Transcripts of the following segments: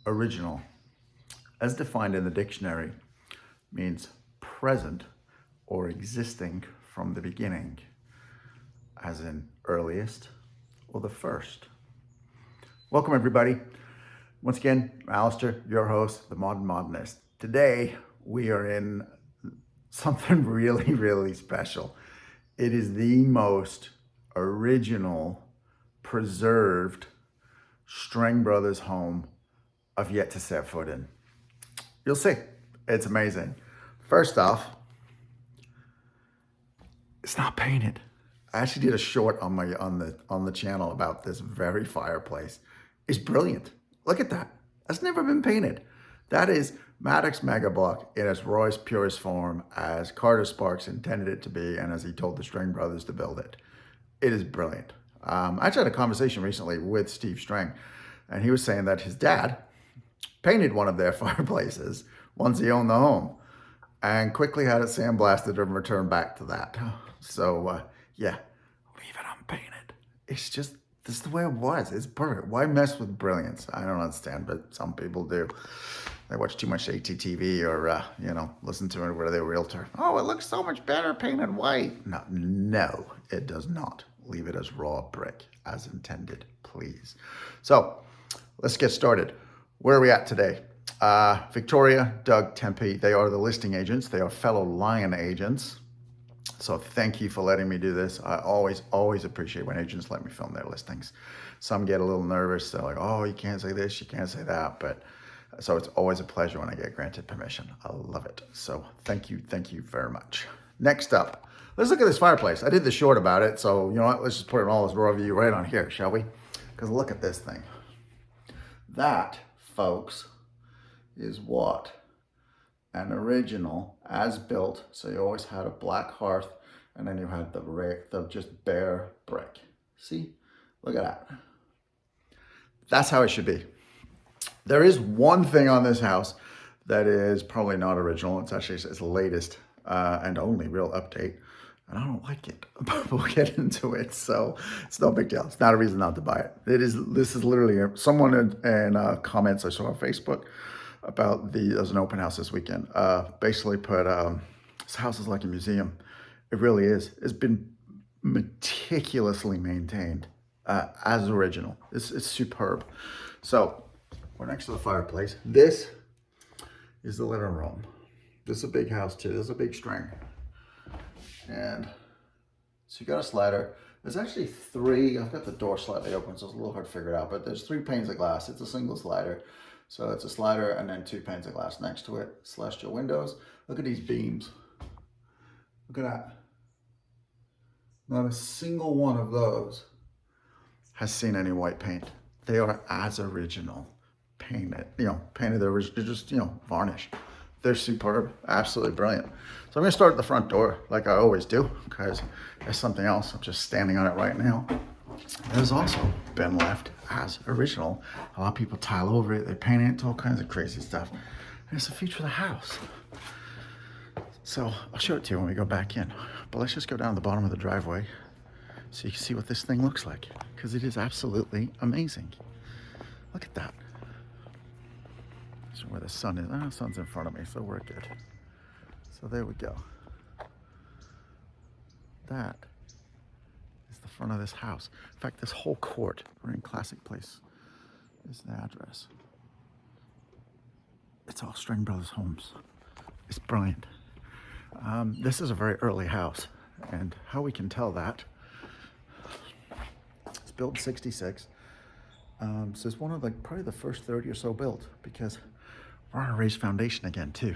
Original, as defined in the dictionary, means present or existing from the beginning, as in earliest or the first. Welcome everybody. Once again, Alister, your host, the Modern Modernist. Today we are in something really special. It is the most original, preserved Strang Brothers home I've yet to set foot in. You'll see, it's amazing. First off, it's not painted. I actually did a short on the channel about this very fireplace. It's brilliant. Look at that. That's never been painted. That is Maddox Mega Block in its rawest, purest form, as Carter Sparks intended it to be, and as he told the Strang Brothers to build it. It is brilliant. I actually had a conversation recently with Steve Strang, and he was saying that his dad painted one of their fireplaces once he owned the home, and quickly had it sandblasted and returned back to that. So yeah, leave it unpainted. It's just, this is the way it was. It's perfect. Why mess with brilliance? I don't understand, but some people do. They watch too much HTTV or, listen to it with their Realtor. Oh, it looks so much better painted white. No, it does not. Leave it as raw brick, as intended, please. So let's get started. Where are we at today? Victoria, Doug, Tempe, they are the listing agents. They are fellow Lyon agents. So thank you for letting me do this. I always appreciate when agents let me film their listings. Some get a little nervous. They're like, oh, you can't say this, you can't say that. But so it's always a pleasure when I get granted permission. I love it. So thank you very much. Next up, let's look at this fireplace. I did the short about it. So you know what? Let's just put it all as raw view right on here, shall we? Because look at this thing. That, folks, is what? An original, as built. So you always had a black hearth, and then you had the just bare brick. See? Look at that. That's how it should be. There is one thing on this house that is probably not original. It's actually its latest and only real update. And I don't like it, but we'll get into it. So it's no big deal. It's not a reason not to buy it. This is literally someone in comments I saw on Facebook about there's an open house this weekend. Basically put, this house is like a museum. It really is. It's been meticulously maintained as original. It's superb. So we're next to the fireplace. This is the living room. This is a big house too. This is a big string. And so you got a slider. There's actually three. I've got the door slightly open, so it's a little hard to figure it out, but there's 3 panes of glass. It's a single slider. So it's a slider and then 2 panes of glass next to it. Celestial windows. Look at these beams. Look at that. Not a single one of those has seen any white paint. They are as original. Painted, painted original, they're just, varnished. They're superb, absolutely brilliant. So I'm gonna start at the front door like I always do, because there's something else. I'm just standing on it right now. There's also been left as original. A lot of people tile over it, they paint it, all kinds of crazy stuff. And it's a feature of the house. So I'll show it to you when we go back in. But let's just go down the bottom of the driveway so you can see what this thing looks like, because it is absolutely amazing. Look at that. Where the sun is. The sun's in front of me, so we're good. So there we go. That is the front of this house. In fact, this whole court, we're in Classic Place, is the address. It's all Strang Brothers homes. It's brilliant. This is a very early house, and how we can tell that, it's built in 66. So it's one of probably the first 30 or so built, because we're on a raised foundation again too.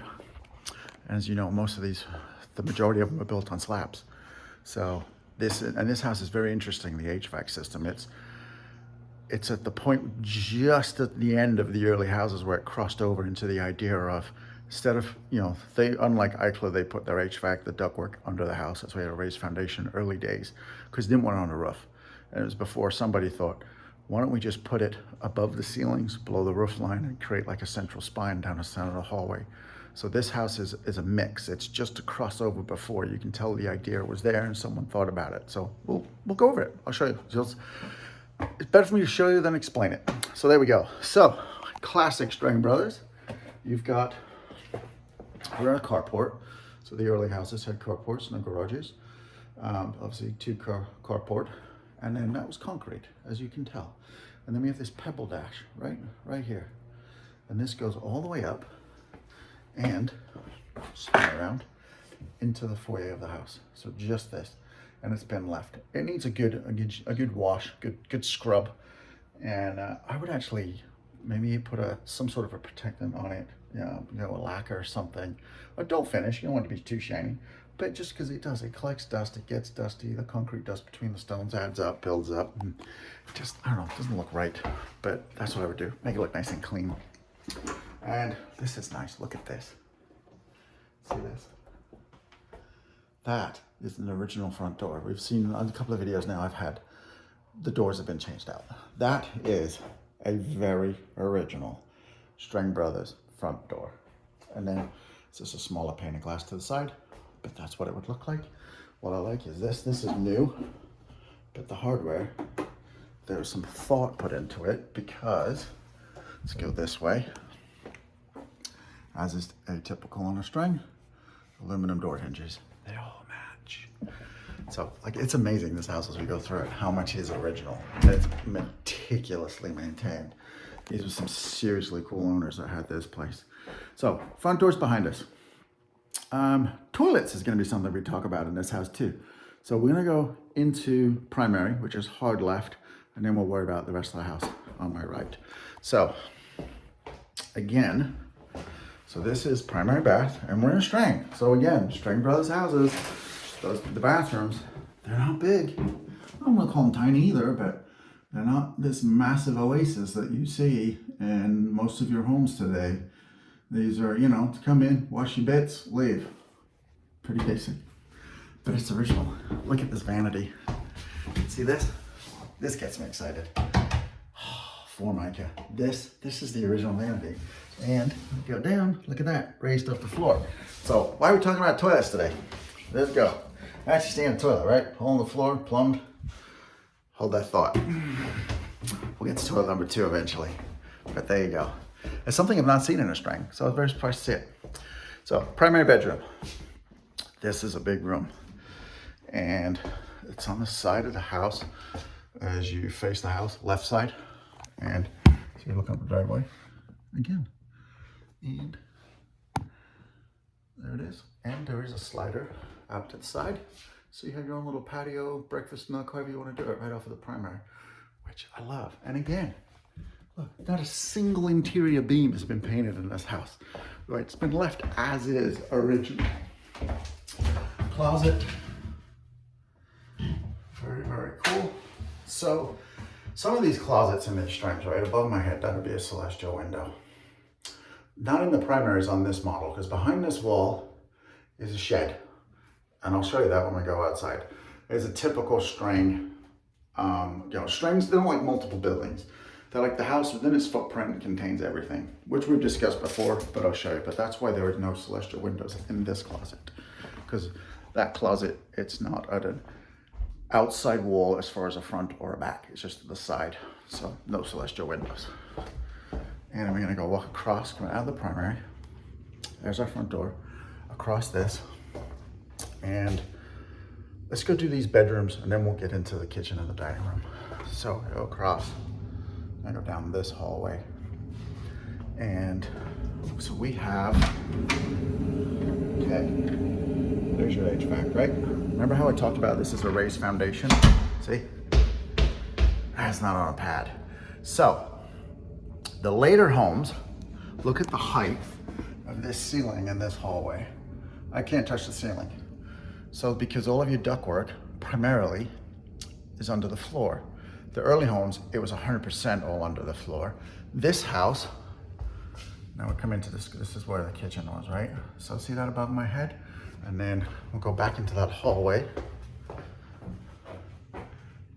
And as you know, most of these, the majority of them are built on slabs. So this house is very interesting, the HVAC system. It's at the point just at the end of the early houses where it crossed over into the idea of, instead of, unlike Eichler, they put their HVAC, the ductwork under the house. That's why they had a raised foundation early days, because they didn't want it on the roof. And it was before somebody thought, why don't we just put it above the ceilings, below the roof line, and create like a central spine down the center of the hallway. So this house is a mix. It's just a crossover before. You can tell the idea was there and someone thought about it. So we'll go over it. I'll show you. It's better for me to show you than explain it. So there we go. So classic String Brothers. You've got, we're in a carport. So the early houses had carports, no garages. Obviously two carport. And then that was concrete, as you can tell. And then we have this pebble dash right here. And this goes all the way up and spin around into the foyer of the house. So just this, and it's been left. It needs a good wash, good scrub. And I would actually maybe put some sort of a protectant on it, a lacquer or something. A dull finish, you don't want it to be too shiny. But just because it collects dust, it gets dusty, the concrete dust between the stones adds up, builds up, and just, I don't know, it doesn't look right. But that's what I would do, make it look nice and clean. And this is nice, look at this. See this? That is an original front door. We've seen on a couple of videos now, the doors have been changed out. That is a very original String Brothers front door. And then it's just a smaller pane of glass to the side. But that's what it would look like. What I like is this is new, but the hardware, there's some thought put into it because, let's go this way, as is atypical on a String, aluminum door hinges, they all match. So like, it's amazing this house as we go through it, how much is original. It's meticulously maintained. These are some seriously cool owners that had this place. So front door's behind us. Toilets is going to be something we talk about in this house too. So we're going to go into primary, which is hard left, and then we'll worry about the rest of the house on my right. So again, this is primary bath, and we're in a String. So again, String Brothers houses, the bathrooms, they're not big. I don't want to call them tiny either, but they're not this massive oasis that you see in most of your homes today. These are, to come in, wash your bits, leave. Pretty basic, but it's original. Look at this vanity. See this? This gets me excited. Formica. This is the original vanity. And go down, look at that, raised off the floor. So why are we talking about toilets today? Let's go. Actually stay in the toilet, right? Hole in the floor, plumbed. Hold that thought. We'll get to toilet number 2 eventually, but there you go. It's something I've not seen in a String, so I was very surprised to see it. So, primary bedroom. This is a big room. And it's on the side of the house as you face the house, left side. And so you look up the driveway again. And there it is. And there is a slider out to the side. So you have your own little patio, breakfast nook, however you want to do it, right off of the primary, which I love. And again, look, not a single interior beam has been painted in this house. Right, it's been left as is original. Closet, very, very cool. So some of these closets in these Strings, right above my head, that would be a celestial window. Not in the primaries on this model, because behind this wall is a shed. And I'll show you that when we go outside. It's a typical String. Strings, they don't like multiple buildings. They're like the house within its footprint contains everything, which we've discussed before, but I'll show you. But that's why there are no celestial windows in this closet, because that closet, it's not at an outside wall as far as a front or a back. It's just the side, so no celestial windows. And I'm gonna go walk across, coming out of the primary. There's our front door, across this. And let's go do these bedrooms, and then we'll get into the kitchen and the dining room. So I go across. I go down this hallway, and so we have, okay, there's your HVAC, right? Remember how I talked about this is a raised foundation? See? That's not on a pad. So, the later homes, look at the height of this ceiling in this hallway. I can't touch the ceiling. So, because all of your ductwork primarily is under the floor. The early homes, it was 100% all under the floor. This house, now we'll come into this is where the kitchen was, right? So see that above my head? And then we'll go back into that hallway.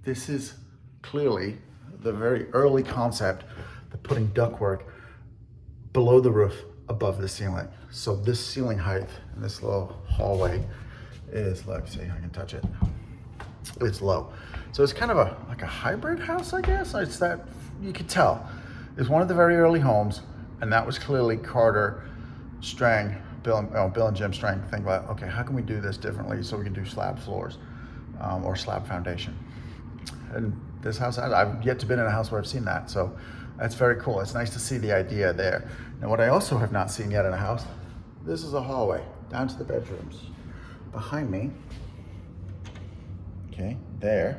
This is clearly the very early concept of putting ductwork below the roof, above the ceiling. So this ceiling height in this little hallway is, let's see, I can touch it. It's low. So it's kind of like a hybrid house, I guess. It's that, you could tell. is one of the very early homes, and that was clearly Carter, Strang, Bill and Jim Strang think about, okay, how can we do this differently so we can do slab floors or slab foundation? And this house, I've yet to been in a house where I've seen that, so that's very cool. It's nice to see the idea there. Now, what I also have not seen yet in a house, this is a hallway down to the bedrooms. Behind me, okay, there's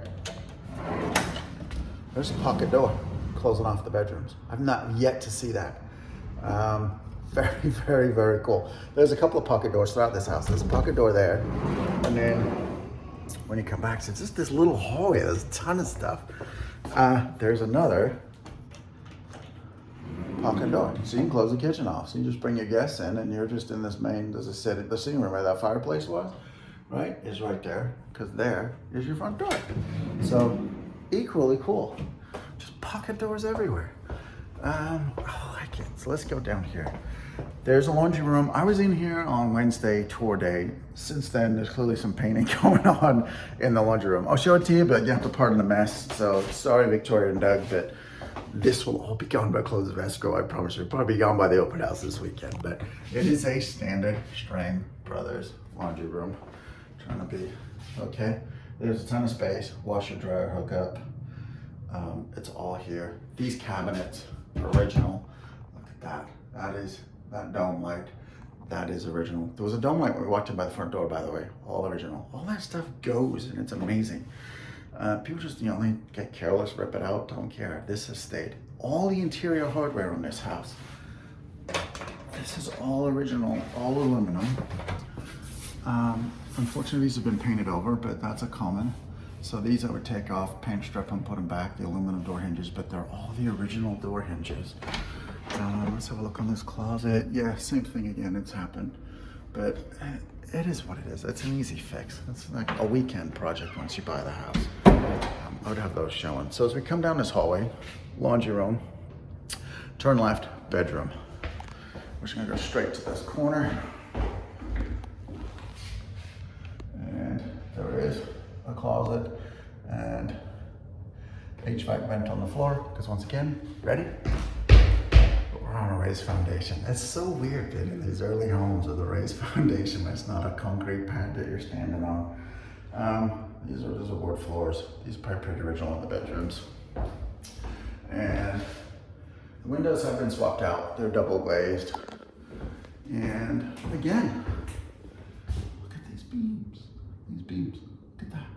a pocket door closing off the bedrooms. I've not yet to see that. Very, very, very cool. There's a couple of pocket doors throughout this house. There's a pocket door there, and then when you come back, it's just this little hallway. There's a ton of stuff. There's another pocket door, so you can close the kitchen off. So you just bring your guests in, and you're just in this main. There's a set, the sitting room where that fireplace was, right, is right there, because there is your front door. So equally cool. Just pocket doors everywhere. I like it. So let's go down here. There's a laundry room. I was in here on Wednesday, tour day. Since then, there's clearly some painting going on in the laundry room. I'll show it to you, but you have to pardon the mess. So sorry, Victoria and Doug, but this will all be gone by close of escrow, I promise you. It'll probably be gone by the open house this weekend, but it is a standard Strang Brothers laundry room. Trying to be, okay. There's a ton of space, washer, dryer, hookup. It's all here. These cabinets, original. Look at that. That is, that dome light, that is original. There was a dome light when we walked in by the front door, by the way, all original. All that stuff goes, and it's amazing. People just, you know, they get careless, rip it out, don't care. This has stayed. All the interior hardware on this house, this is all original, all aluminum. Unfortunately, these have been painted over, but that's a common. So these I would take off, paint strip them, put them back, the aluminum door hinges, but they're all the original door hinges. Let's have a look on this closet. Yeah, same thing again, it's happened. But it is what it is. It's an easy fix. It's like a weekend project once you buy the house. I would have those showing. So as we come down this hallway, laundry room, turn left, bedroom. We're just gonna go straight to this corner. And there is a closet and HVAC vent on the floor, because once again, ready? But we're on a raised foundation. It's so weird that in these early homes with a raised foundation, it's not a concrete pad that you're standing on. These are wood floors. These are pretty original in the bedrooms. And the windows have been swapped out. They're double glazed. And again, look at these beams. These beams, look at that.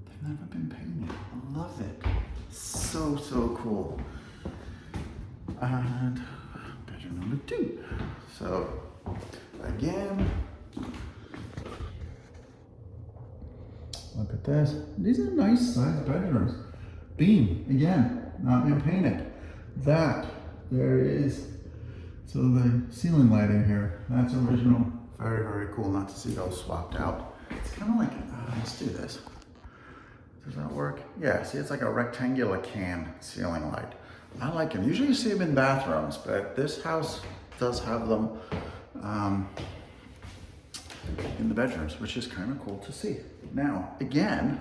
They've never been painted. I love it. So, so cool. And bedroom number 2. So again, look at this. These are nice sized bedrooms. Beam, again, not been painted. That, there is, so the ceiling light in here, that's original. Very, very cool not to see those swapped out. It's kind of like, let's do this. Does that work? Yeah, see, it's like a rectangular can ceiling light. I like them. Usually you see them in bathrooms, but this house does have them in the bedrooms, which is kind of cool to see. Now, again,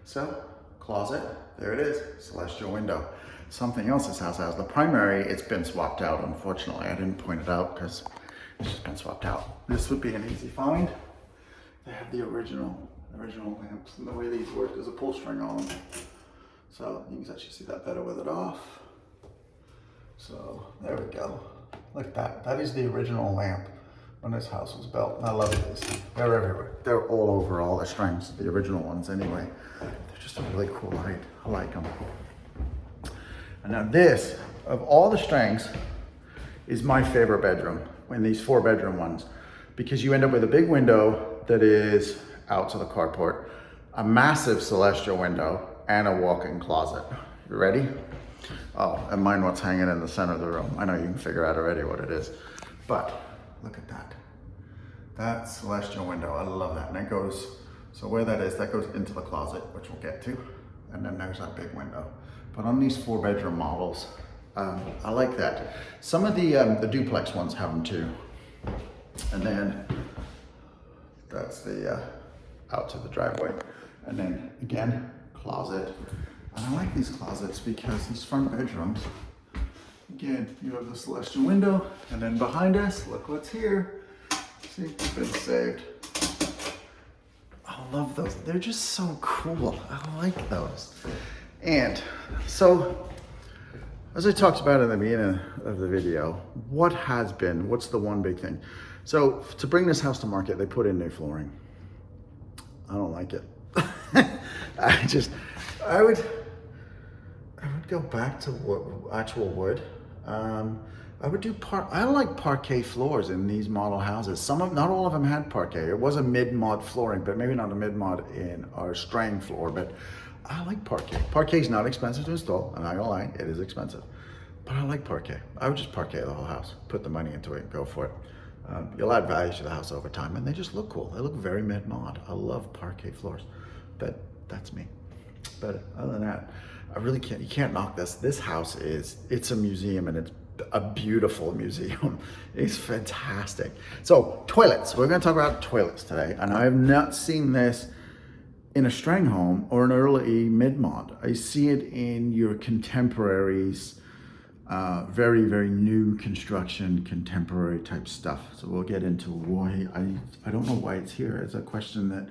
so closet, there it is, celestial window. Something else this house has. The primary, it's been swapped out, unfortunately. I didn't point it out because it's just been swapped out. This would be an easy find. They have the original lamps, and the way these work, there's a pull string on them. So you can actually see that better with it off. So there we go. Look at that. That is the original lamp when this house was built. And I love these. They're everywhere. They're all over all the strings, the original ones anyway. They're just a really cool light. I like them. And now this, of all the strings, is my favorite bedroom in these 4-bedroom ones, because you end up with a big window that is out to the carport, a massive celestial window, and a walk-in closet. You ready? Oh, and mind what's hanging in the center of the room. I know you can figure out already what it is, but look at that. That celestial window, I love that. And it goes, so where that is, that goes into the closet, which we'll get to. And then there's that big window. But on these 4-bedroom models, I like that. Some of the duplex ones have them too. And then that's the out to the driveway. And then again, closet. And I like these closets because these front bedrooms Again, you have the celestial window, and then behind us, look what's here. See, it's been saved. I love those. They're just so cool. I like those. And so, as I talked about in the beginning of the video, what's the one big thing? So to bring this house to market, they put in new flooring. I don't like it. I would go back to actual wood. I would do I like parquet floors in these model houses. Not all of them had parquet. It was a mid-mod flooring, but maybe not a mid-mod in our strang floor, but I like parquet. Parquet is not expensive to install, I'm not gonna lie, it is expensive. But I like parquet. I would just parquet the whole house, put the money into it and go for it. You'll add value to the house over time, and they just look cool. They look very mid-mod. I love parquet floors, but that's me. But other than that, you can't knock this. This house it's a museum, and it's a beautiful museum. It's fantastic. So toilets, we're gonna talk about toilets today, and I have not seen this in a strang home or an early mid-mod. I see it in your contemporaries, very, very new construction, contemporary type stuff. So we'll get into why, I don't know why it's here. It's a question that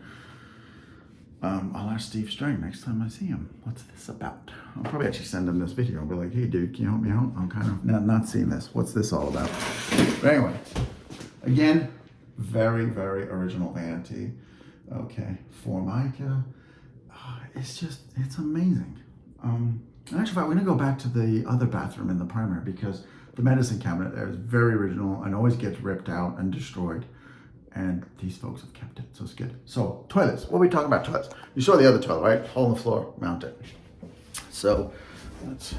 I'll ask Steve Strang next time I see him. What's this about? I'll probably actually send him this video and be like, hey dude, can you help me out? I'm kind of not seeing this. What's this all about? But anyway, again, very, very original vanity. Okay, Formica. It's amazing. In actual fact, we're gonna go back to the other bathroom in the primary because the medicine cabinet there is very original and always gets ripped out and destroyed. And these folks have kept it, so it's good. So toilets, what are we talking about toilets? You saw the other toilet, right? Hole in the floor, mount it. So let's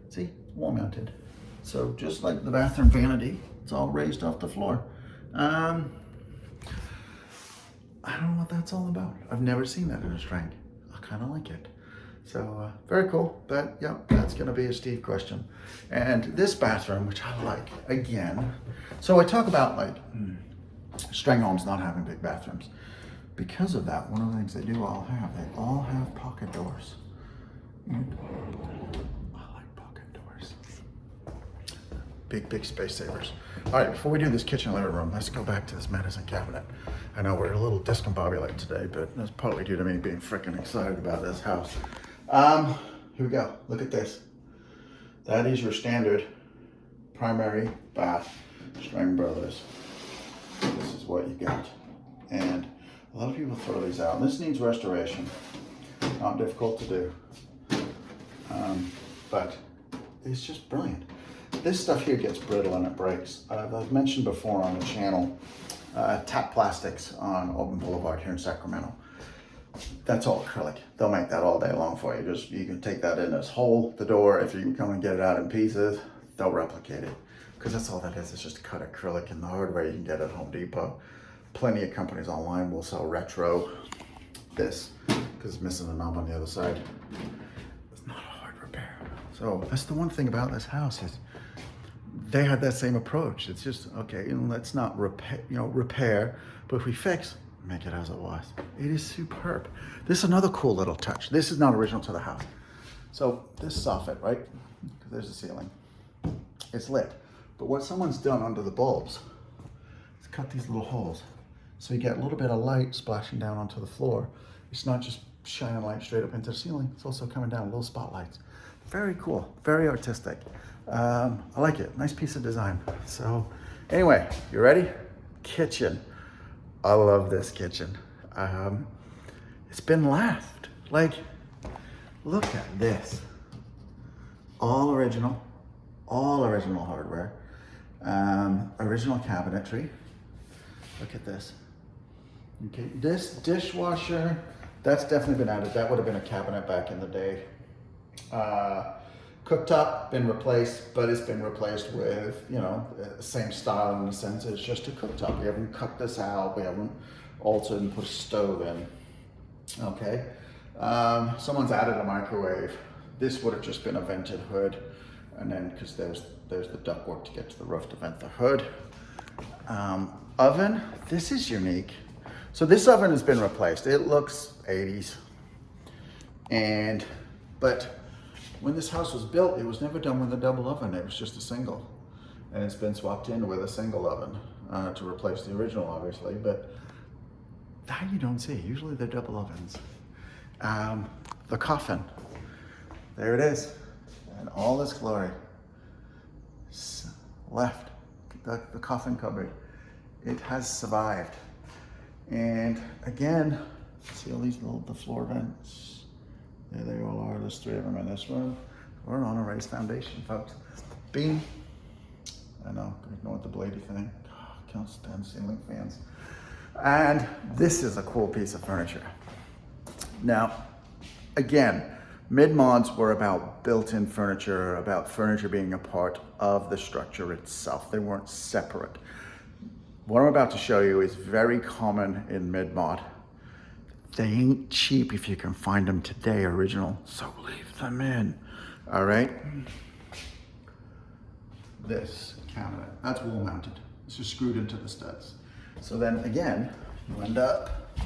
see, wall mounted. So just like the bathroom vanity, it's all raised off the floor. I don't know what that's all about. I've never seen that in a strang. I kind of like it. So very cool, but yeah, that's gonna be a Steve question. And this bathroom, which I like, again, so I talk about like strang homes not having big bathrooms. Because of that, one of the things they all have pocket doors. And I like pocket doors. Big, big space savers. All right, before we do this kitchen living room, let's go back to this medicine cabinet. I know we're a little discombobulated today, but that's partly due to me being freaking excited about this house. Here we go, look at this. That is your standard primary bath, Strang Brothers. This is what you got. And a lot of people throw these out. This needs restoration. Not difficult to do. But it's just brilliant. This stuff here gets brittle and it breaks. I've mentioned before on the channel, Tap Plastics on Auburn Boulevard here in Sacramento. That's all acrylic. They'll make that all day long for you. You can take that in this hole, the door. If you can come and get it out in pieces, they'll replicate it. Because that's all that is. It's just cut acrylic, and the hardware you can get at Home Depot. Plenty of companies online will sell retro this because it's missing a knob on the other side. It's not a hard repair. So that's the one thing about this house is they had that same approach. It's just, okay, let's not repair, but if we fix, make it as it was. It is superb. This is another cool little touch. This is not original to the house. So this soffit, right? There's the ceiling. It's lit. But what someone's done under the bulbs is cut these little holes. So you get a little bit of light splashing down onto the floor. It's not just shining light straight up into the ceiling. It's also coming down, little spotlights. Very cool, very artistic. I like it, nice piece of design. So anyway, you ready? Kitchen. I love this kitchen. It's been left. Like, look at this. All original hardware. Original cabinetry. Look at this. Okay, this dishwasher, that's definitely been added. That would have been a cabinet back in the day. Cooktop, been replaced, but it's been replaced with, same style in the sense it's just a cooktop. We haven't cut this out, we haven't altered and put a stove in. Okay, someone's added a microwave. This would have just been a vented hood, and then because there's the ductwork to get to the roof to vent the hood. Oven, this is unique. So this oven has been replaced. It looks 80s, but when this house was built, it was never done with a double oven. It was just a single. And it's been swapped in with a single oven to replace the original, obviously. But that you don't see. Usually they're double ovens. The coffin. There it is. And all this glory. Left. The coffin cupboard. It has survived. And again, see all these the floor vents? There they all are. There's 3 of them in this room. We're on a raised foundation, folks. Beam. I know, ignore the bladey thing. Oh, can't stand ceiling fans. And this is a cool piece of furniture. Now, again, mid-mods were about built-in furniture, about furniture being a part of the structure itself. They weren't separate. What I'm about to show you is very common in mid-mod. They ain't cheap if you can find them today original, so leave them in, all right? This cabinet, that's wall mounted. It's just screwed into the studs. So then again, you end up,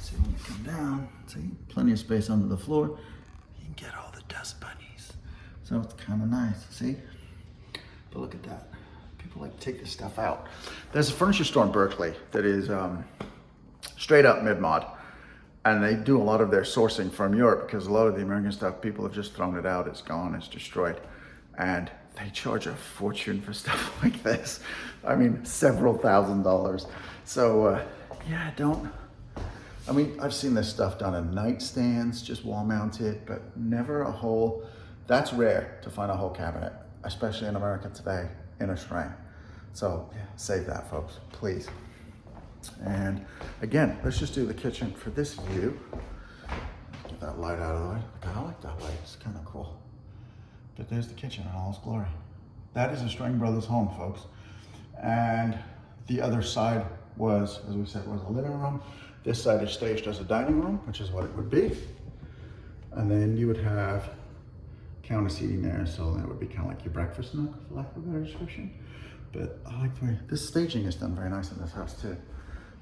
see when you come down, see, plenty of space under the floor. You can get all the dust bunnies. So it's kind of nice, see? But look at that. People like to take this stuff out. There's a furniture store in Berkeley that is straight up mid-mod. And they do a lot of their sourcing from Europe because a lot of the American stuff, people have just thrown it out. It's gone, it's destroyed. And they charge a fortune for stuff like this. I mean, several $1,000s. So yeah, I mean, I've seen this stuff done in nightstands, just wall mounted, but never a whole, that's rare to find a whole cabinet, especially in America today, in a string. So yeah, save that, folks, please. And again, let's just do the kitchen for this view. Get that light out of the way. I like that light, it's kind of cool. But there's the kitchen in all its glory. That is a String Brothers home, folks. And the other side was, as we said, was a living room. This side is staged as a dining room, which is what it would be. And then you would have counter seating there, so that would be kind of like your breakfast nook, for lack of a better description. But I like the way, this staging is done very nice in this house too.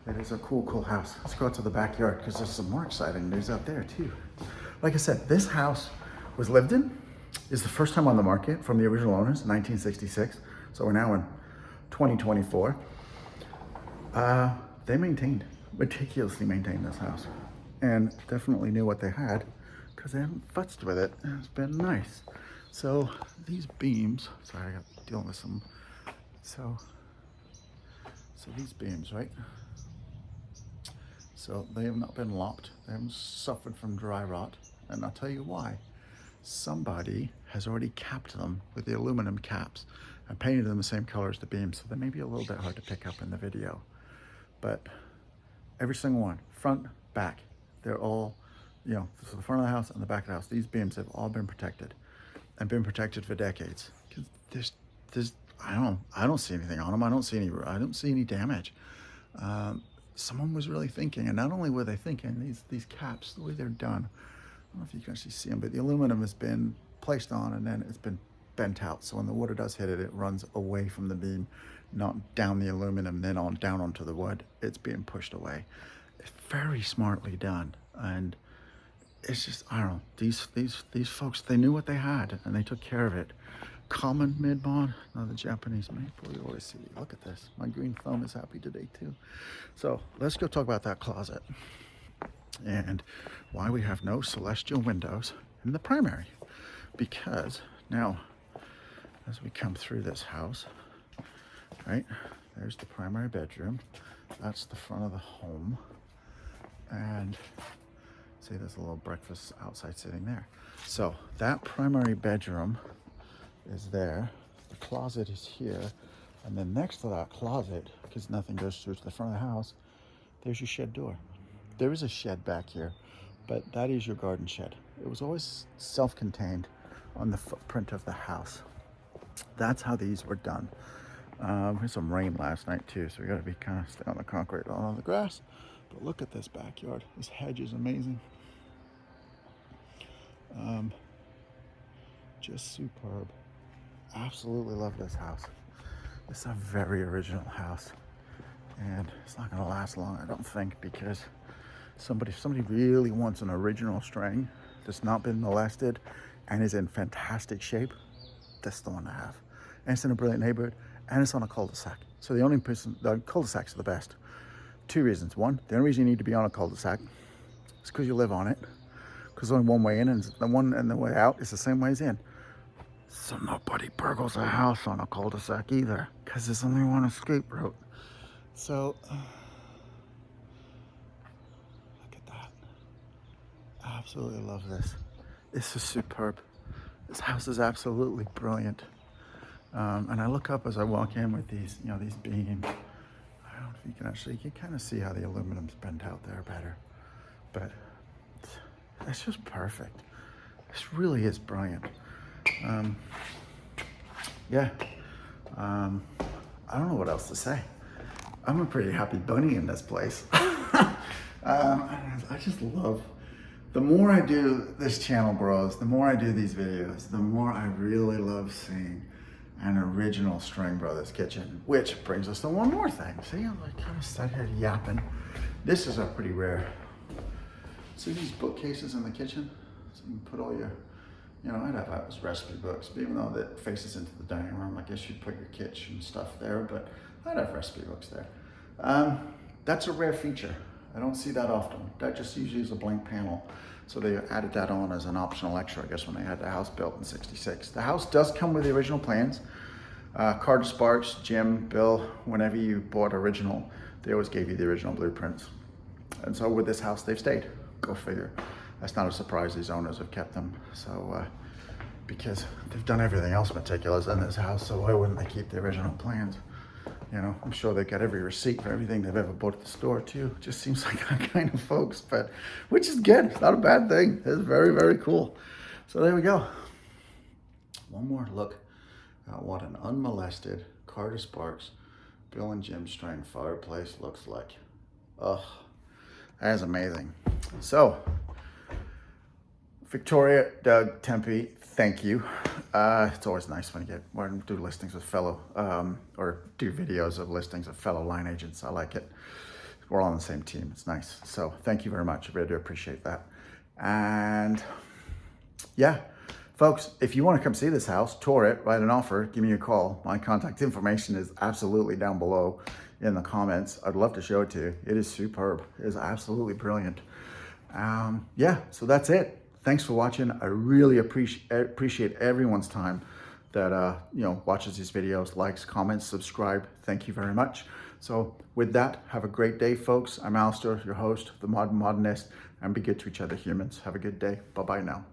It is a cool, cool house. Let's go out to the backyard because there's some more exciting news out there too. Like I said, this house was lived in. It's the first time on the market from the original owners in 1966. So we're now in 2024. They meticulously maintained this house and definitely knew what they had because they haven't futzed with it. It's been nice. So these beams, sorry, I got dealing with some. So these beams, right? So they have not been lopped. They haven't suffered from dry rot. And I'll tell you why. Somebody has already capped them with the aluminum caps and painted them the same color as the beams. So they may be a little bit hard to pick up in the video. But every single one, front, back, they're all, you know, so the front of the house and the back of the house, these beams have all been protected and been protected for decades. Because I don't see anything on them. I don't see any damage. Someone was really thinking, and not only were they thinking, these caps, the way they're done, I don't know if you can actually see them, but the aluminum has been placed on and then it's been bent out. So when the water does hit it, it runs away from the beam, not down the aluminum, then down onto the wood. It's being pushed away. It's very smartly done. And it's just, I don't know, these folks, they knew what they had and they took care of it. Common mid-mod, another Japanese maple. You always see, look at this. My green thumb is happy today too. So let's go talk about that closet and why we have no celestial windows in the primary. Because now, as we come through this house, right, there's the primary bedroom. That's the front of the home. And see, there's a little breakfast outside sitting there. So that primary bedroom is there. The closet is here. And then next to that closet, because nothing goes through to the front of the house, there's your shed door. There is a shed back here, but that is your garden shed. It was always self-contained on the footprint of the house. That's how these were done. We had some rain last night too, so we gotta be kind of stay on the concrete, not on the grass. But look at this backyard. This hedge is amazing. Just superb. Absolutely love this house. It's a very original house, and it's not gonna last long, I don't think, because if somebody really wants an original string that's not been molested and is in fantastic shape, that's the one to have. And it's in a brilliant neighborhood, and it's on a cul-de-sac. So the cul-de-sacs are the best. 2 reasons. One, the only reason you need to be on a cul-de-sac is because you live on it. Because only one way in, and the way out is the same way as in. So nobody burgles a house on a cul-de-sac either, because there's only one escape route. So look at that. I absolutely love this. This is superb. This house is absolutely brilliant. And I look up as I walk in with these, these beams. I don't know if you can actually, you can kind of see how the aluminum's bent out there better. But it's just perfect. This really is brilliant. I don't know what else to say. I'm a pretty happy bunny in this place. I just love, the more I do, this channel grows, the more I do these videos, the more I really love seeing an original String Brothers kitchen, which brings us to one more thing. See, I'm like kind of sat here yapping. This is a pretty rare. See these bookcases in the kitchen? So you can put all your, I'd have those recipe books, but even though that faces into the dining room, I guess you'd put your kitchen stuff there, but I'd have recipe books there. That's a rare feature. I don't see that often. That just usually is a blank panel. So they added that on as an optional extra, I guess, when they had the house built in '66. The house does come with the original plans. Carter Sparks, Jim, Bill, whenever you bought original, they always gave you the original blueprints. And so with this house, they've stayed. Go figure. That's not a surprise. These owners have kept them. So, because they've done everything else meticulous in this house, so why wouldn't they keep the original plans? I'm sure they've got every receipt for everything they've ever bought at the store too. Just seems like that kind of folks, but which is good. It's not a bad thing. It's very, very cool. So there we go. One more look at what an unmolested Carter Sparks, Bill and Jim String fireplace looks like. Oh, that is amazing. So, Victoria, Doug, Tempe, thank you. It's always nice when you do listings with fellow, or do videos of listings of fellow line agents. I like it. We're all on the same team. It's nice. So thank you very much. I really do appreciate that. And yeah, folks, if you want to come see this house, tour it, write an offer, give me a call. My contact information is absolutely down below in the comments. I'd love to show it to you. It is superb. It is absolutely brilliant. Yeah, so that's it. Thanks for watching. I really appreciate everyone's time that watches these videos, likes, comments, subscribe. Thank you very much. So with that, have a great day, folks. I'm Alister, your host, the Modern Modernist, and be good to each other, humans. Have a good day. Bye-bye now.